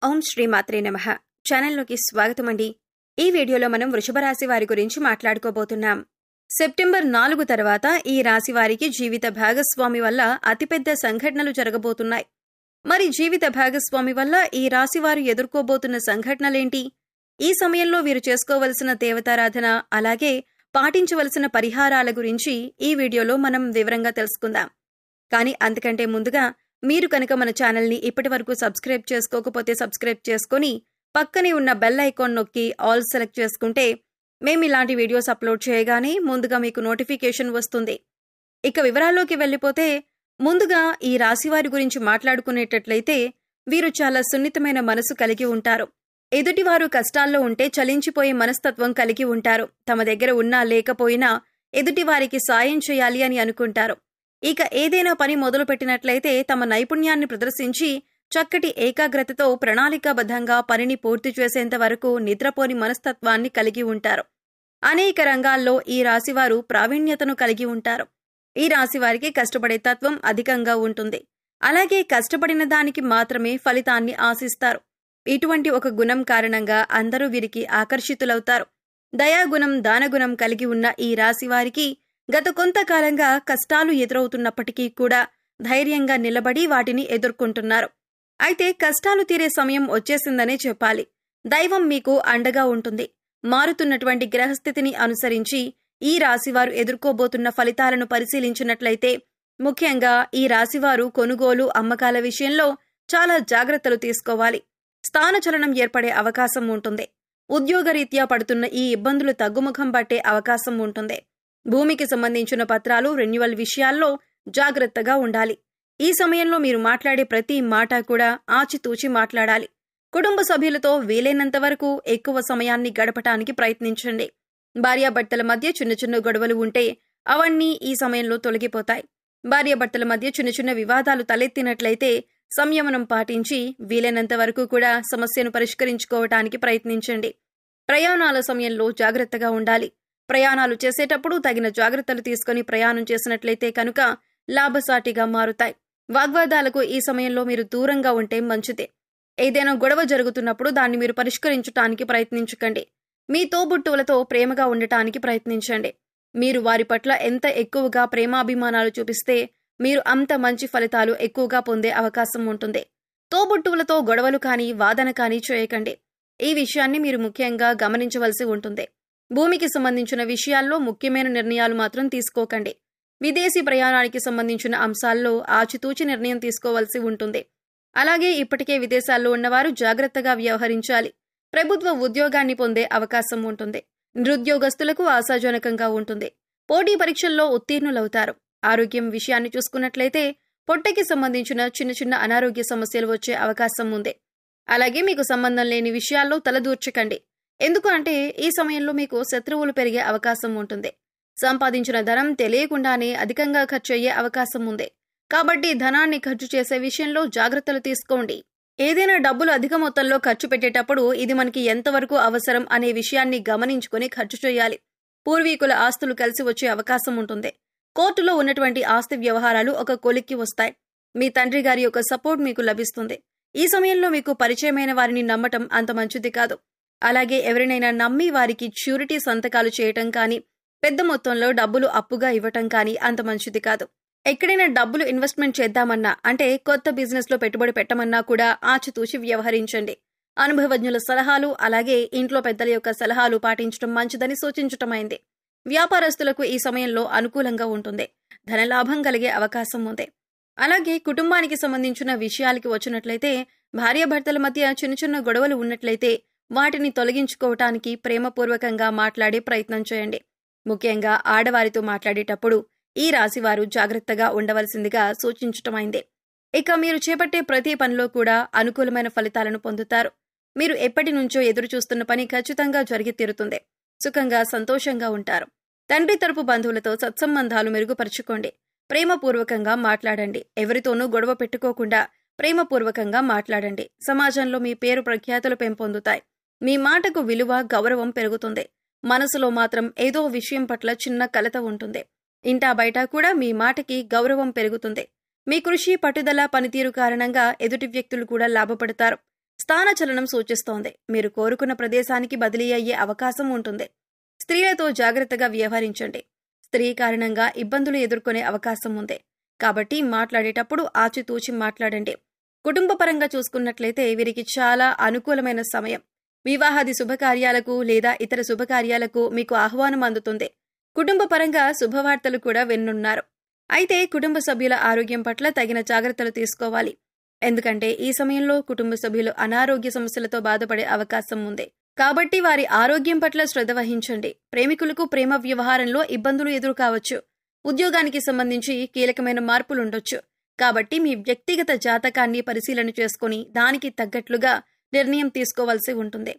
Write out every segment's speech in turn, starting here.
ఓం శ్రీమాత్రే నమః. ఛానల్లోకి స్వాగతం అండి. ఈ వీడియోలో మనం వృషభ రాశి వారి గురించి మాట్లాడుకోబోతున్నాం. సెప్టెంబర్ 4 తర్వాత ఈ రాశి వారికి జీవిత భాగస్వామి వల్ల అతిపెద్ద సంఘటనలు జరగబోతున్నాయి. మరి జీవిత భాగస్వామి వల్ల ఈ రాశి వారు ఎదుర్కోబోతున్న సంఘటనలేంటి? ఈ సమయంలో వీరు చేసుకోవలసిన దేవతారాధన అలాగే పాటించవలసిన పరిహారాల గురించి ఈ వీడియోలో మనం వివరంగా తెలుసుకుందాం. కానీ అంతకంటే ముందుగా మీరు కనుక మన ఛానల్ని ఇప్పటివరకు సబ్స్క్రైబ్ చేసుకోకపోతే సబ్స్క్రైబ్ చేసుకొని పక్కనే ఉన్న బెల్ ఐకాన్ నొక్కి ఆల్ సెలెక్ట్ చేసుకుంటే మేము ఇలాంటి వీడియోస్ అప్లోడ్ చేయగానే ముందుగా మీకు నోటిఫికేషన్ వస్తుంది. ఇక వివరాల్లోకి వెళ్ళిపోతే ముందుగా ఈ రాశివారి గురించి మాట్లాడుకునేటట్లయితే వీరు చాలా సున్నితమైన మనసు కలిగి ఉంటారు. ఎదుటివారు కష్టాల్లో ఉంటే చలించిపోయే మనస్తత్వం కలిగి ఉంటారు. తమ దగ్గర ఉన్నా లేకపోయినా ఎదుటివారికి సాయం చేయాలి అని అనుకుంటారు. ఇక ఏదైనా పని మొదలుపెట్టినట్లయితే తమ నైపుణ్యాన్ని ప్రదర్శించి చక్కటి ఏకాగ్రతతో ప్రణాళికాబద్ధంగా పనిని పూర్తి చేసేంత వరకు నిద్రపోని మనస్తత్వాన్ని కలిగి ఉంటారు. అనేక రంగాల్లో ఈ రాశివారు ప్రావీణ్యతను కలిగి ఉంటారు. ఈ రాశివారికి కష్టపడే తత్వం అధికంగా ఉంటుంది. అలాగే కష్టపడిన దానికి మాత్రమే ఫలితాన్ని ఆశిస్తారు. ఇటువంటి ఒక గుణం కారణంగా అందరూ వీరికి ఆకర్షితులవుతారు. దయాగుణం దానగుణం కలిగి ఉన్న ఈ రాశివారికి గత కొంతకాలంగా కష్టాలు ఎదురవుతున్నప్పటికీ కూడా ధైర్యంగా నిలబడి వాటిని ఎదుర్కొంటున్నారు. అయితే కష్టాలు తీరే సమయం వచ్చేసిందనే చెప్పాలి. దైవం మీకు అండగా ఉంటుంది. మారుతున్నటువంటి గ్రహస్థితిని అనుసరించి ఈ రాశివారు ఎదుర్కోబోతున్న ఫలితాలను పరిశీలించినట్లయితే ముఖ్యంగా ఈ రాశివారు కొనుగోలు అమ్మకాల విషయంలో చాలా జాగ్రత్తలు తీసుకోవాలి. స్థానచలనం ఏర్పడే అవకాశం ఉంటుంది. ఉద్యోగరీత్యా పడుతున్న ఈ ఇబ్బందులు తగ్గుముఖం పట్టే అవకాశం ఉంటుంది. భూమికి సంబంధించిన పత్రాలు రెన్యువల్ విషయాల్లో జాగ్రత్తగా ఉండాలి. ఈ సమయంలో మీరు మాట్లాడే ప్రతి మాట కూడా ఆచితూచి మాట్లాడాలి. కుటుంబ సభ్యులతో వీలైనంత వరకు ఎక్కువ సమయాన్ని గడపటానికి ప్రయత్నించండి. భార్యాభర్తల మధ్య చిన్న చిన్న గొడవలు ఉంటే అవన్నీ ఈ సమయంలో తొలగిపోతాయి. భార్యాభర్తల మధ్య చిన్న చిన్న వివాదాలు తలెత్తినట్లయితే సంయమనం పాటించి వీలైనంత వరకు కూడా సమస్యను పరిష్కరించుకోవటానికి ప్రయత్నించండి. ప్రయాణాల సమయంలో జాగ్రత్తగా ఉండాలి. ప్రయాణాలు చేసేటప్పుడు తగిన జాగ్రత్తలు తీసుకుని ప్రయాణం చేసినట్లయితే కనుక లాభసాటిగా మారుతాయి. వాగ్వాదాలకు ఈ సమయంలో మీరు దూరంగా ఉంటే మంచిదే. ఏదైనా గొడవ జరుగుతున్నప్పుడు దాన్ని మీరు పరిష్కరించడానికి ప్రయత్నించకండి. మీ తోబుట్టువులతో ప్రేమగా ఉండటానికి ప్రయత్నించండి. మీరు వారి పట్ల ఎంత ఎక్కువగా ప్రేమాభిమానాలు చూపిస్తే మీరు అంత మంచి ఫలితాలు ఎక్కువగా పొందే అవకాశం ఉంటుంది. తోబుట్టువులతో గొడవలు కానీ వాదన కానీ చేయకండి. ఈ విషయాన్ని మీరు ముఖ్యంగా గమనించవలసి ఉంటుంది. భూమికి సంబంధించిన విషయాల్లో ముఖ్యమైన నిర్ణయాలు మాత్రం తీసుకోకండి. విదేశీ ప్రయాణానికి సంబంధించిన అంశాల్లో ఆచితూచి నిర్ణయం తీసుకోవాల్సి ఉంటుంది. అలాగే ఇప్పటికే విదేశాల్లో ఉన్నవారు జాగ్రత్తగా వ్యవహరించాలి. ప్రభుత్వ ఉద్యోగాన్ని పొందే అవకాశం ఉంటుంది. నిరుద్యోగస్తులకు ఆశాజనకంగా ఉంటుంది. పోటీ పరీక్షల్లో ఉత్తీర్ణులవుతారు. ఆరోగ్యం విషయాన్ని చూసుకున్నట్లయితే పొట్టకి సంబంధించిన చిన్న చిన్న అనారోగ్య సమస్యలు వచ్చే అవకాశం ఉంది. అలాగే మీకు సంబంధం లేని విషయాల్లో తలదూర్చకండి. ఎందుకు అంటే ఈ సమయంలో మీకు శత్రువులు పెరిగే అవకాశం ఉంటుంది. సంపాదించిన ధనం తెలియకుండానే అధికంగా ఖర్చు అయ్యే అవకాశం ఉంది. కాబట్టి ధనాన్ని ఖర్చు చేసే విషయంలో జాగ్రత్తలు తీసుకోండి. ఏదైనా డబ్బులు అధిక మొత్తంలో ఖర్చు పెట్టేటప్పుడు ఇది మనకి ఎంతవరకు అవసరం అనే విషయాన్ని గమనించుకుని ఖర్చు చేయాలి. పూర్వీకుల ఆస్తులు కలిసి వచ్చే అవకాశం ఉంటుంది. కోర్టులో ఉన్నటువంటి ఆస్తి వ్యవహారాలు ఒక కొలిక్కి వస్తాయి. మీ తండ్రి గారి యొక్క సపోర్ట్ మీకు లభిస్తుంది. ఈ సమయంలో మీకు పరిచయమైన వారిని నమ్మటం అంత మంచిది కాదు. అలాగే ఎవరినైనా నమ్మి వారికి ష్యూరిటీ సంతకాలు చేయటం కానీ పెద్ద మొత్తంలో డబ్బులు అప్పుగా ఇవ్వటం కానీ అంత మంచిది కాదు. ఎక్కడైనా డబ్బులు ఇన్వెస్ట్మెంట్ చేద్దామన్నా అంటే కొత్త బిజినెస్ లో పెట్టుబడి పెట్టమన్నా కూడా ఆచితూచి వ్యవహరించండి. అనుభవజ్ఞుల సలహాలు అలాగే ఇంట్లో పెద్దల యొక్క సలహాలు పాటించడం మంచిదని సూచించటమైంది. వ్యాపారస్తులకు ఈ సమయంలో అనుకూలంగా ఉంటుంది. ధనలాభం కలిగే అవకాశం ఉంది. అలాగే కుటుంబానికి సంబంధించిన విషయాలకి వచ్చినట్లయితే భార్యాభర్తల మధ్య చిన్న చిన్న గొడవలు ఉన్నట్లయితే వాటిని తొలగించుకోవటానికి ప్రేమపూర్వకంగా మాట్లాడే ప్రయత్నం చేయండి. ముఖ్యంగా ఆడవారితో మాట్లాడేటప్పుడు ఈ రాశివారు జాగ్రత్తగా ఉండవలసిందిగా సూచించటమైంది. ఇక మీరు చేపట్టే ప్రతి పనిలో కూడా అనుకూలమైన ఫలితాలను పొందుతారు. మీరు ఎప్పటి నుంచో ఎదురు చూస్తున్న పని ఖచ్చితంగా జరిగి తీరుతుంది. సుఖంగా సంతోషంగా ఉంటారు. తండ్రి తరపు బంధువులతో సత్సంబంధాలు మెరుగుపరుచుకోండి. ప్రేమపూర్వకంగా మాట్లాడండి. ఎవరితోనూ గొడవ పెట్టుకోకుండా ప్రేమపూర్వకంగా మాట్లాడండి. సమాజంలో మీ పేరు ప్రఖ్యాతులు పెంపొందుతాయి. మీ మాటకు విలువ గౌరవం పెరుగుతుంది. మనసులో మాత్రం ఏదో విషయం పట్ల చిన్న కలత ఉంటుంది. ఇంటా బయట కూడా మీ మాటకి గౌరవం పెరుగుతుంది. మీ కృషి పట్టుదల పనితీరు కారణంగా ఎదుటి వ్యక్తులు కూడా లాభపడతారు. స్థానచలనం సూచిస్తోంది. మీరు కోరుకున్న ప్రదేశానికి బదిలీ అయ్యే అవకాశం ఉంటుంది. స్త్రీలతో జాగ్రత్తగా వ్యవహరించండి. స్త్రీ కారణంగా ఇబ్బందులు ఎదుర్కొనే అవకాశం ఉంది. కాబట్టి మాట్లాడేటప్పుడు ఆచితూచి మాట్లాడండి. కుటుంబపరంగా చూసుకున్నట్లయితే వీరికి చాలా అనుకూలమైన సమయం. వివాహాది శుభకార్యాలకు లేదా ఇతర శుభకార్యాలకు మీకు ఆహ్వానం అందుతుంది. కుటుంబ పరంగా శుభవార్తలు కూడా వినున్నారు. అయితే కుటుంబ సభ్యుల ఆరోగ్యం పట్ల తగిన జాగ్రత్తలు తీసుకోవాలి. ఎందుకంటే ఈ సమయంలో కుటుంబ సభ్యులు అనారోగ్య సమస్యలతో బాధపడే అవకాశం ఉంది. కాబట్టి వారి ఆరోగ్యం పట్ల శ్రద్ధ వహించండి. ప్రేమికులకు ప్రేమ వ్యవహారంలో ఇబ్బందులు ఎదురుకావచ్చు. ఉద్యోగానికి సంబంధించి కీలకమైన మార్పులుండొచ్చు. కాబట్టి మీ వ్యక్తిగత జాతకాన్ని పరిశీలన చేసుకుని దానికి తగ్గట్లుగా నిర్ణయం తీసుకోవాల్సి ఉంటుంది.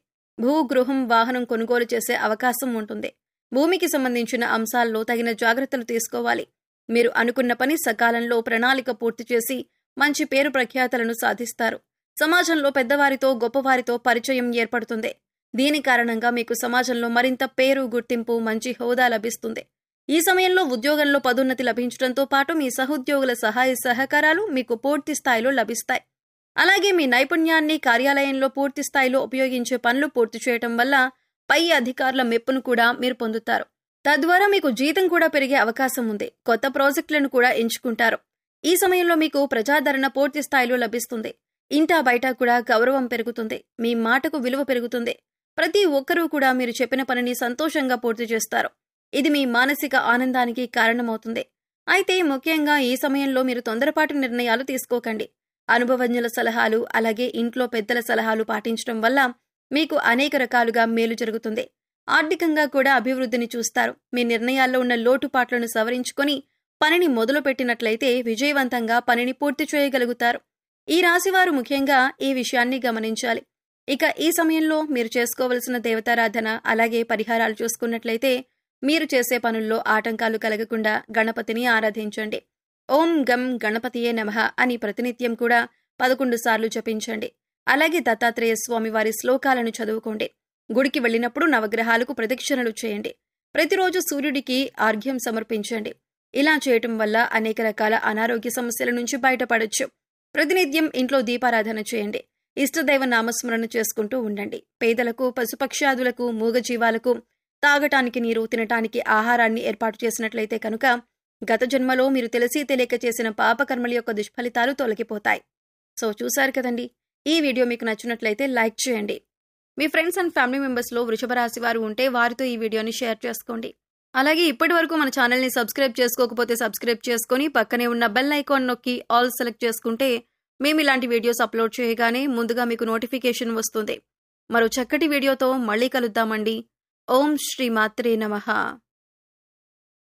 గృహం, వాహనం కొనుగోలు చేసే అవకాశం ఉంటుంది. భూమికి సంబంధించిన అంశాల్లో తగిన జాగ్రత్తలు తీసుకోవాలి. మీరు అనుకున్న పని సకాలంలో ప్రణాళిక పూర్తి చేసి మంచి పేరు ప్రఖ్యాతలను సాధిస్తారు. సమాజంలో పెద్దవారితో, గొప్పవారితో పరిచయం ఏర్పడుతుంది. దీని కారణంగా మీకు సమాజంలో మరింత పేరు, గుర్తింపు, మంచి హోదా లభిస్తుంది. ఈ సమయంలో ఉద్యోగంలో పదోన్నతి లభించడంతో పాటు మీ సహోద్యోగుల సహాయ సహకారాలు మీకు పూర్తి స్థాయిలో లభిస్తాయి. అలాగే మీ నైపుణ్యాన్ని కార్యాలయంలో పూర్తి స్థాయిలో ఉపయోగించే పనులు పూర్తి చేయటం వల్ల పై అధికారుల మెప్పును కూడా మీరు పొందుతారు. తద్వారా మీకు జీతం కూడా పెరిగే అవకాశం ఉంది. కొత్త ప్రాజెక్టులను కూడా ఎంచుకుంటారు. ఈ సమయంలో మీకు ప్రజాదరణ పూర్తి స్థాయిలో లభిస్తుంది. ఇంటా బయట కూడా గౌరవం పెరుగుతుంది. మీ మాటకు విలువ పెరుగుతుంది. ప్రతి ఒక్కరూ కూడా మీరు చెప్పిన పనిని సంతోషంగా పూర్తి చేస్తారు. ఇది మీ మానసిక ఆనందానికి కారణమవుతుంది. అయితే ముఖ్యంగా ఈ సమయంలో మీరు తొందరపాటు నిర్ణయాలు తీసుకోకండి. అనుభవజ్ఞుల సలహాలు, అలాగే ఇంట్లో పెద్దల సలహాలు పాటించడం వల్ల మీకు అనేక రకాలుగా మేలు జరుగుతుంది. ఆర్థికంగా కూడా అభివృద్ధిని చూస్తారు. మీ నిర్ణయాల్లో ఉన్న లోటుపాట్లను సవరించుకొని పనిని మొదలుపెట్టినట్లయితే విజయవంతంగా పనిని పూర్తి చేయగలుగుతారు. ఈ రాశివారు ముఖ్యంగా ఈ విషయాన్ని గమనించాలి. ఇక ఈ సమయంలో మీరు చేసుకోవలసిన దేవతారాధన, అలాగే పరిహారాలు చూసుకున్నట్లయితే మీరు చేసే పనుల్లో ఆటంకాలు కలగకుండా గణపతిని ఆరాధించండి. ఓం గం గణపతియే నమః అని ప్రతినిత్యం కూడా 11 సార్లు జపించండి. అలాగే దత్తాత్రేయ స్వామి వారి శ్లోకాలను చదువుకోండి. గుడికి వెళ్లినప్పుడు నవగ్రహాలకు ప్రదక్షిణలు చేయండి. ప్రతిరోజు సూర్యుడికి ఆర్ఘ్యం సమర్పించండి. ఇలా చేయటం వల్ల అనేక రకాల అనారోగ్య సమస్యల నుంచి బయటపడొచ్చు. ప్రతినిత్యం ఇంట్లో దీపారాధన చేయండి. ఇష్టదైవ నామస్మరణ చేసుకుంటూ ఉండండి. పేదలకు, పశుపక్ష్యాదులకు, మూగజీవాలకు తాగటానికి నీరు, తినటానికి ఆహారాన్ని ఏర్పాటు చేసినట్లయితే కనుక గత జన్మలో మీరు తెలిసి తెలియక చేసిన పాపకర్మల యొక్క దుష్ఫలితాలు తొలగిపోతాయి. సో చూశారు కదండి. ఈ వీడియో మీకు నచ్చినట్లయితే లైక్ చేయండి. మీ ఫ్రెండ్స్ అండ్ ఫ్యామిలీ మెంబర్స్లో వృషభ రాశి వారు ఉంటే వారితో ఈ వీడియోని షేర్ చేసుకోండి. అలాగే ఇప్పటి వరకు మన ఛానల్ని సబ్స్క్రైబ్ చేసుకోకపోతే సబ్స్క్రైబ్ చేసుకుని పక్కనే ఉన్న బెల్ ఐకాన్ నొక్కి ఆల్ సెలెక్ట్ చేసుకుంటే మేము ఇలాంటి వీడియోస్ అప్లోడ్ చేయగానే ముందుగా మీకు నోటిఫికేషన్ వస్తుంది. మరో చక్కటి వీడియోతో మళ్ళీ కలుద్దామండి. ఓం శ్రీ మాత్రే నమః.